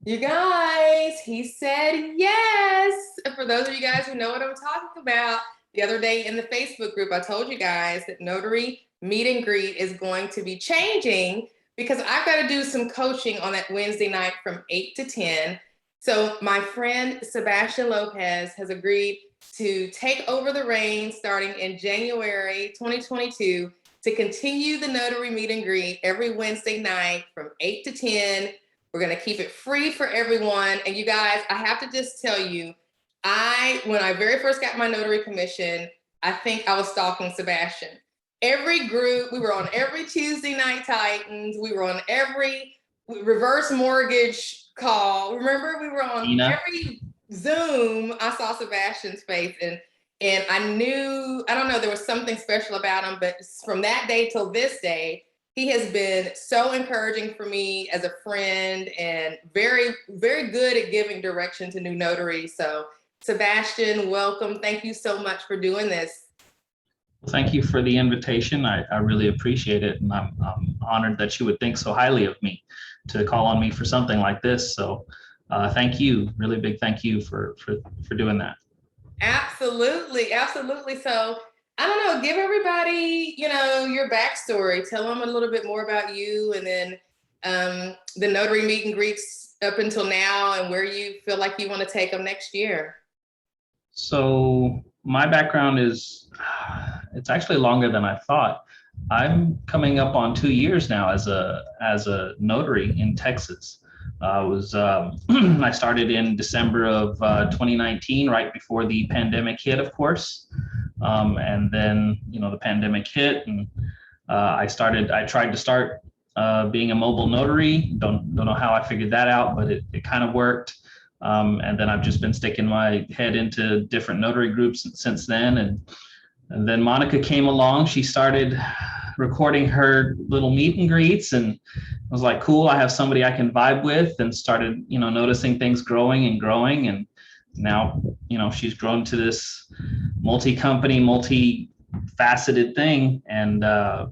You guys, he said yes. For those of you guys who know what I'm talking about, the other day in the Facebook group, I told you guys that Notary meet and greet is going to be changing because I've got to do some coaching on that Wednesday night from 8 to 10. So my friend Sebastian Lopez has agreed to take over the reins starting in January 2022 to continue the Notary meet and greet every Wednesday night from 8 to 10. We're going to keep it free for everyone. And you guys, I have to just tell you, when I very first got my notary commission, I think I was stalking Sebastian. Every group, we were on every Tuesday Night Titans. We were on every reverse mortgage call. Remember, we were on every Zoom. I saw Sebastian's face and I knew, I don't know, there was something special about him, but from that day till this day, he has been so encouraging for me as a friend and very, very good at giving direction to new notaries. So Sebastian, welcome. Thank you so much for doing this. Thank you for the invitation. I really appreciate it. And I'm honored that you would think so highly of me to call on me for something like this. So thank you. Really big thank you for doing that. Absolutely. Absolutely. So I don't know, give everybody, your backstory. Tell them a little bit more about you and then the notary meet and greets up until now and where you feel like you want to take them next year. So my background is, it's actually longer than I thought. I'm coming up on 2 years now as a notary in Texas. I started in December of 2019, right before the pandemic hit, of course. And then, the pandemic hit and I tried to start being a mobile notary. Don't know how I figured that out, but it kind of worked. And then I've just been sticking my head into different notary groups since then. And then Monica came along. She started recording her little meet and greets and I was like, cool, I have somebody I can vibe with, and started, noticing things growing and growing. And now, she's grown to this multi-company, multi-faceted thing. And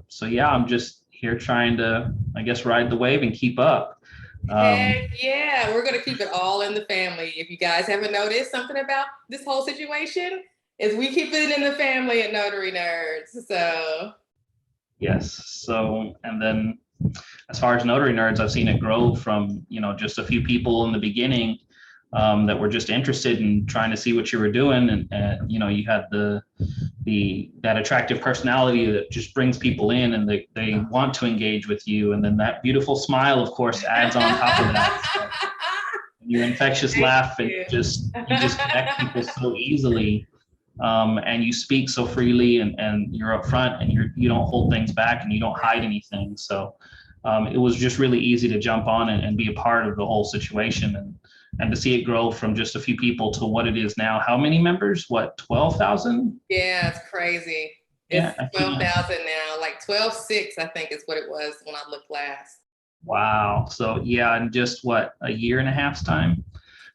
so, yeah, I'm just here trying to, I guess, ride the wave and keep up. Heck yeah, we're going to keep it all in the family. If you guys haven't noticed something about this whole situation, is we keep it in the family at Notary Nerds. So yes. So, and then as far as Notary Nerds, I've seen it grow from, just a few people in the beginning that were just interested in trying to see what you were doing. And you had that attractive personality that just brings people in and they want to engage with you. And then that beautiful smile, of course, adds on top of that. So your infectious laugh, and you just connect people so easily. And you speak so freely and you're upfront and you don't hold things back and you don't hide anything. So it was just really easy to jump on and be a part of the whole situation and to see it grow from just a few people to what it is now. How many members? What, 12,000? Yeah, it's crazy. It's 12,000 now, like 12,600, I think is what it was when I looked last. Wow. So yeah, in just what, a year and a half's time?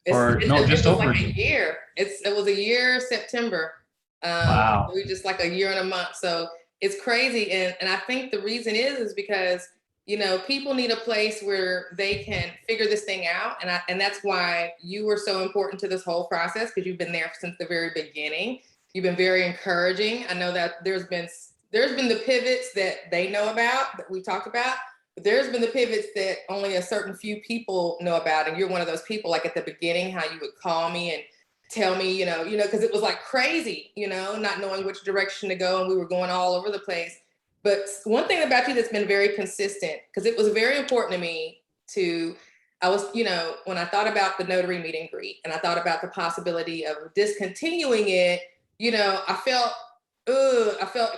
Just over like a year. It was a year September. Wow. We just like a year and a month. So it's crazy. And I think the reason is because, people need a place where they can figure this thing out. And that's why you were so important to this whole process, because you've been there since the very beginning. You've been very encouraging. I know that there's been the pivots that they know about, that we talked about. But there's been the pivots that only a certain few people know about. And you're one of those people, like at the beginning, how you would call me and tell me, because it was like crazy, not knowing which direction to go. And we were going all over the place. But one thing about you that's been very consistent, because it was very important to me when I thought about the notary meet and greet and I thought about the possibility of discontinuing it, I felt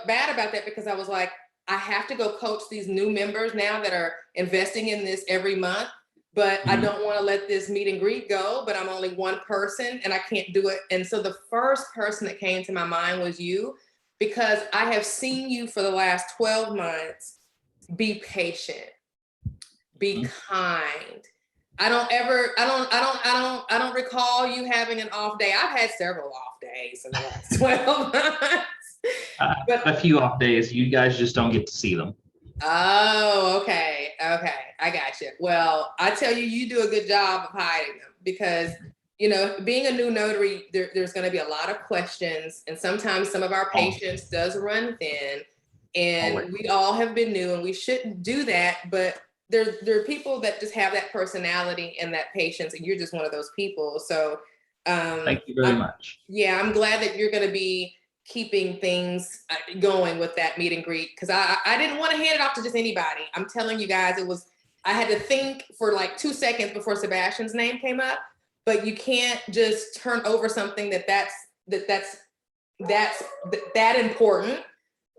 bad about that because I was like, I have to go coach these new members now that are investing in this every month, but I don't want to let this meet and greet go, but I'm only one person and I can't do it. And so the first person that came to my mind was you, because I have seen you for the last 12 months be patient, be kind. I don't recall you having an off day. I've had several off days in the last 12 months. But a few off days, you guys just don't get to see them. Oh, okay. Okay, I got you. Well, I tell you, you do a good job of hiding them because, you know, being a new notary, there's going to be a lot of questions, and sometimes some of our Oh, patience does run thin, always. and we all have been new, and we shouldn't do that. But there are people that just have that personality and that patience, and you're just one of those people. So, Thank you very I'm much. yeah, I'm glad that you're going to be keeping things going with that meet and greet because I didn't want to hand it off to just anybody. I'm telling you guys, it was I had to think for like 2 seconds before Sebastian's name came up. But you can't just turn over something that's that important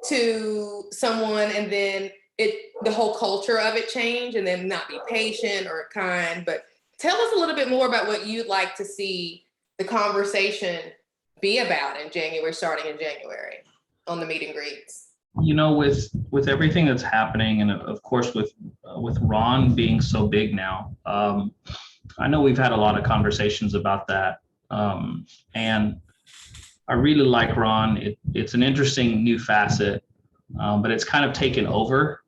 to someone and then the whole culture of it change and then not be patient or kind. But tell us a little bit more about what you'd like to see the conversation be about in January, starting in January on the meet and greets. You know, with everything that's happening, and of course with Ron being so big now, I know we've had a lot of conversations about that, and I really like Ron. It's an interesting new facet, but it's kind of taken over,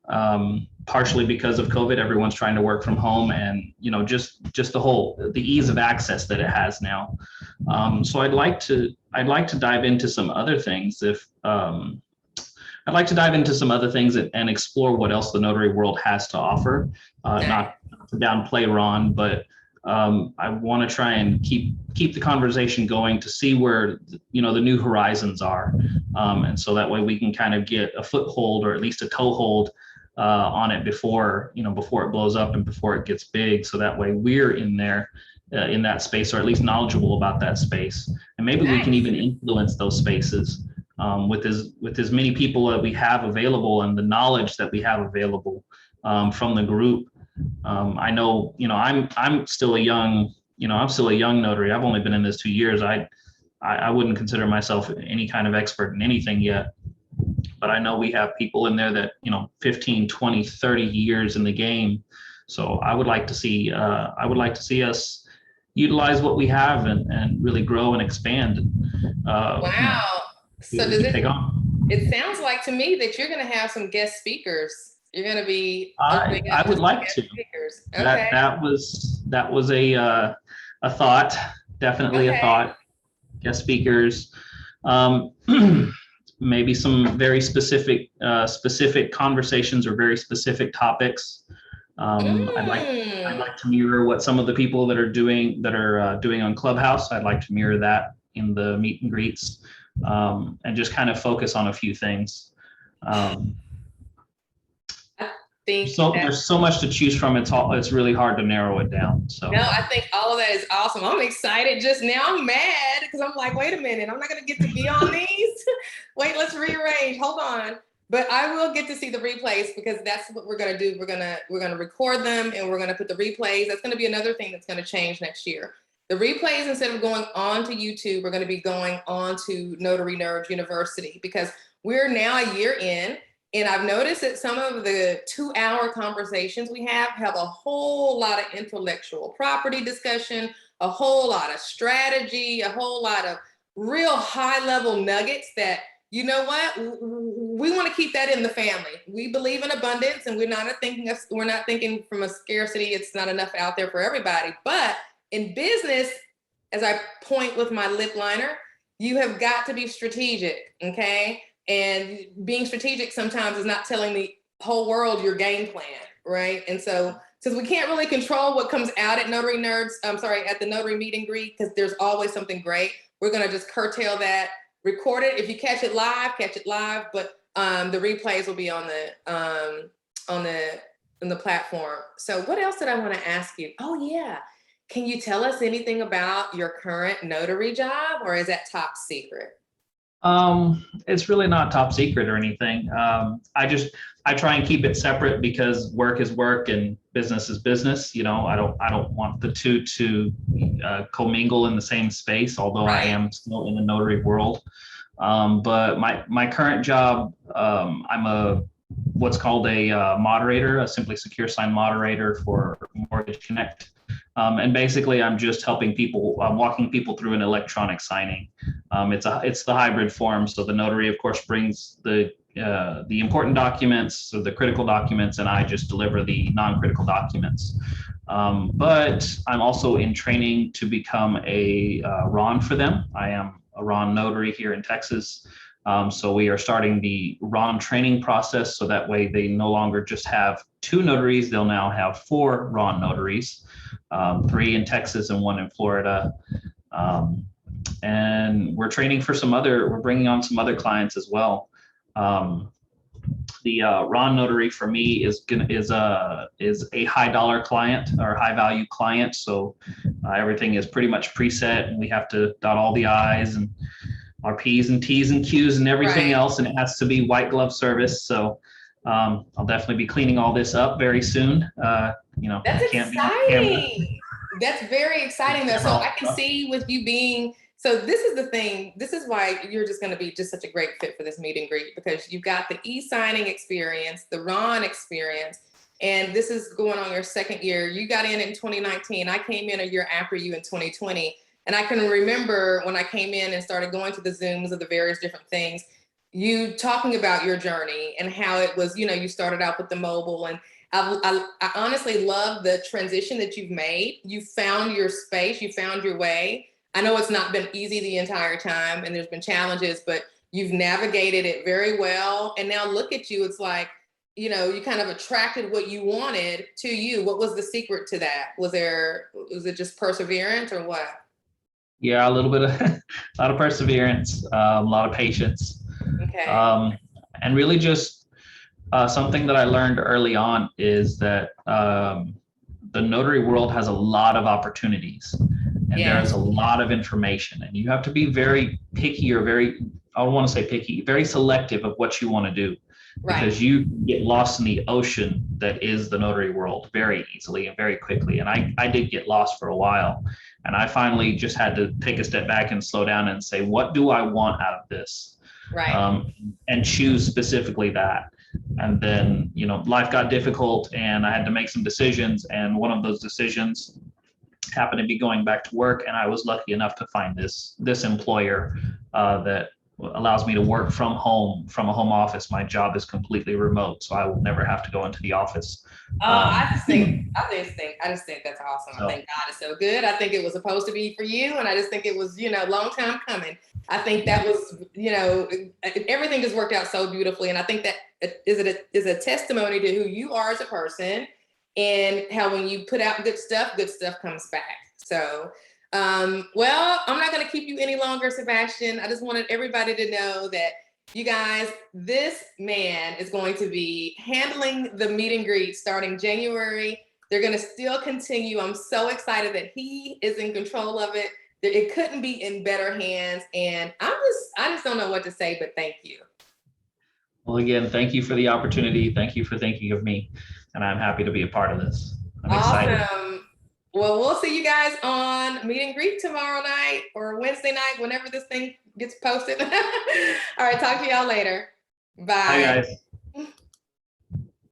partially because of COVID. Everyone's trying to work from home, and you know, just the ease of access that it has now. So I'd like to dive into some other things I'd like to dive into some other things and explore what else the notary world has to offer. Not to downplay Ron, but I want to try and keep the conversation going to see where the new horizons are, and so that way we can kind of get a foothold or at least a toehold on it before it blows up and before it gets big. So that way we're in there. In that space, or at least knowledgeable about that space, and maybe we can even influence those spaces with as many people that we have available and the knowledge that we have available from the group. I know, I'm still a young notary. I've only been in this 2 years. I wouldn't consider myself any kind of expert in anything yet, but I know we have people in there that 15, 20, 30 years in the game. So I would like to see us utilize what we have and really grow and expand. Wow. See So what we can take on. it sounds like to me that you're going to have some guest speakers. You're going to be I opening I up to would some like guest to. speakers. That Okay. that was a thought, definitely a Okay. thought. Guest speakers, um, maybe some very specific conversations or very specific topics. I'd Mm. like to mirror what some of the people that are doing on Clubhouse. I'd like to mirror that in the meet and greets, and just kind of focus on a few things. Um, I think so that there's so much to choose from. It's really hard to narrow it down. no, So I think all of that is awesome. I'm excited just now. I'm mad because I'm like, wait a minute, I'm not going to get to be on these. Wait, let's rearrange. Hold on. But I will get to see the replays because that's what we're going to do. We're gonna record them and we're going to put the replays. That's going to be another thing that's going to change next year. The replays, instead of going on to YouTube, we're going to be going on to Notary Nerds University because we're now a year in. And I've noticed that some of the 2-hour conversations we have a whole lot of intellectual property discussion, a whole lot of strategy, a whole lot of real high level nuggets that, you know what, we want to keep that in the family. We believe in abundance and we're not thinking from a scarcity. It's not enough out there for everybody. But in business, as I point with my lip liner, you have got to be strategic, okay? And being strategic sometimes is not telling the whole world your game plan, right? And so since we can't really control what comes out at Notary Nerds, at the Notary Meet and Greet, because there's always something great, we're gonna just curtail that, record it. If you catch it live, but the replays will be on the platform. So what else did I want to ask you? Oh yeah. Can you tell us anything about your current notary job, or is that top secret? it's really not top secret or anything. I try and keep it separate because work is work and business is business. I don't want the two to commingle in the same space, although I Right. am still in the notary world. But my current job, I'm what's called a moderator, a Simply Secure Sign moderator for Mortgage Connect. And basically, I'm just helping people, walking people through an electronic signing. It's the hybrid form. So the notary, of course, brings the the important documents, so the critical documents, and I just deliver the non-critical documents. But I'm also in training to become a RON for them. I am a RON notary here in Texas. So we are starting the RON training process, so that way they no longer just have 2 notaries, they'll now have 4 RON notaries, 3 in Texas and 1 in Florida. And we're training for we're bringing on some other clients as well. The RON notary for me is a high dollar client or high value client. So everything is pretty much preset, and we have to dot all the I's and our P's and T's and Q's and everything else, and it has to be white glove service. So I'll definitely be cleaning all this up very soon. That's exciting. That's very exciting though. So I can see with you being, so this is the thing, this is why you're just going to be just such a great fit for this meet and greet, because you've got the e-signing experience, the RON experience, and this is going on your 2nd year. You got in 2019. I came in a year after you in 2020. And I can remember when I came in and started going to the Zooms of the various different things, you talking about your journey and how it was, you started out with the mobile. And I honestly love the transition that you've made. You found your space, you found your way. I know it's not been easy the entire time and there's been challenges, but you've navigated it very well. And now look at you, it's like, you kind of attracted what you wanted to you. What was the secret to that? Was it just perseverance or what? Yeah, a little bit of a lot of perseverance, a lot of patience, and really just something that I learned early on is that the notary world has a lot of opportunities, and there's a lot of information, and you have to be very picky or I don't want to say picky, very selective of what you want to do. Because you get lost in the ocean that is the notary world very easily and very quickly. And I did get lost for a while. And I finally just had to take a step back and slow down and say, what do I want out of this? And choose specifically that. And then, life got difficult and I had to make some decisions. And one of those decisions happened to be going back to work. And I was lucky enough to find this employer that allows me to work from home, from a home office. My job is completely remote, so I will never have to go into the office. I just think that's awesome. I think God is so good. I think it was supposed to be for you, and I just think it was, long time coming. I think that was, everything just worked out so beautifully, and I think that is a testimony to who you are as a person, and how when you put out good stuff comes back. So. Well, I'm not going to keep you any longer, Sebastian. I just wanted everybody to know that you guys, this man is going to be handling the meet and greet starting January. They're going to still continue. I'm so excited that he is in control of it. It couldn't be in better hands. And I just don't know what to say, but thank you. Well, again, thank you for the opportunity. Thank you for thinking of me. And I'm happy to be a part of this. I'm excited. Well, we'll see you guys on meet and greet tomorrow night or Wednesday night, whenever this thing gets posted. All right, talk to y'all later. Bye. Bye, guys.